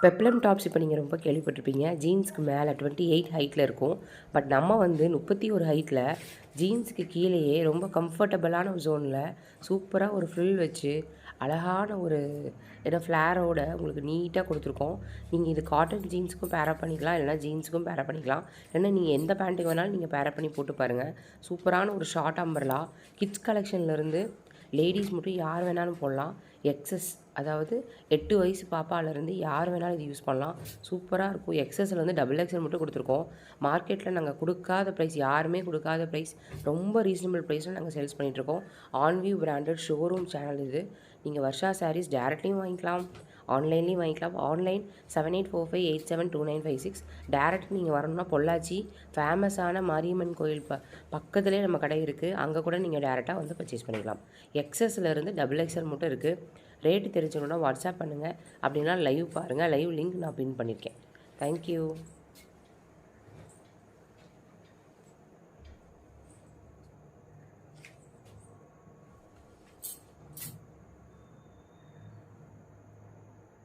Peplum tops இப்போ நீங்கள் ரொம்ப கேள்விப்பட்டிருப்பீங்க. ஜீன்ஸ்க்கு மேலே 28 ஹைட்டில் இருக்கும். பட் நம்ம வந்து 31 ஹைட்டில் ஜீன்ஸுக்கு கீழேயே ரொம்ப கம்ஃபர்டபுளான ஒரு ஜோனில் சூப்பராக ஒரு ஃப்ரில் வச்சு அழகான ஒரு ஃப்ளேரோட உங்களுக்கு நீட்டாக கொடுத்துருக்கோம். நீங்கள் இது காட்டன் ஜீன்ஸுக்கும் பேரப் பண்ணிக்கலாம், இல்லைனா ஜீன்ஸுக்கும் பேரப் பண்ணிக்கலாம். இல்லைனா நீங்கள் எந்த பேண்ட்டுக்கு வேணாலும் நீங்கள் பேரப் பண்ணி போட்டு பாருங்கள். சூப்பரான ஒரு ஷார்ட் அம்பர்லா கிட்ஸ் கலெக்ஷன்லேருந்து லேடீஸ் மட்டும் யார் வேணாலும் போடலாம். எக்ஸஸ் அதாவது 8 வயசு பாப்பாலேருந்து யார் வேணாலும் இது யூஸ் பண்ணலாம். சூப்பராக இருக்கும். எக்ஸஸில் வந்து டபுள் எக்ஸல் மட்டும் கொடுத்துருக்கோம். மார்க்கெட்டில் நாங்கள் கொடுக்காத ப்ரைஸ், யாருமே கொடுக்காத ப்ரைஸ், ரொம்ப ரீசனபிள் ப்ரைஸில் நாங்கள் சேல்ஸ் பண்ணிகிட்ருக்கோம். ஆன்வியூ பிராண்டட் ஷோரூம் சேனல் இது. நீங்கள் வர்ஷா சாரீஸ் டேரெக்ட்லேயும் வாங்கிக்கலாம், ஆன்லைன்லேயும் வாங்கிக்கலாம். ஆன்லைன் 7845872956. டேரெக்ட் நீங்கள் வரணும்னா பொள்ளாச்சி ஃபேமஸான மாரியம்மன் கோயில் பக்கத்துலேயே நம்ம கடை இருக்குது. அங்கே கூட நீங்கள் டேரெக்டாக வந்து பர்ச்சேஸ் பண்ணிக்கலாம். எக்ஸஸ்லேருந்து டபுள் எக்ஸல் மட்டும் இருக்குது. ரேட்டு தெரிஞ்சுக்கணுன்னா வாட்ஸ்அப் பண்ணுங்கள், அப்படின்னா லைவ் பாருங்கள். லைவ் லிங்க் நான் பின் பண்ணியிருக்கேன். தேங்க்யூ.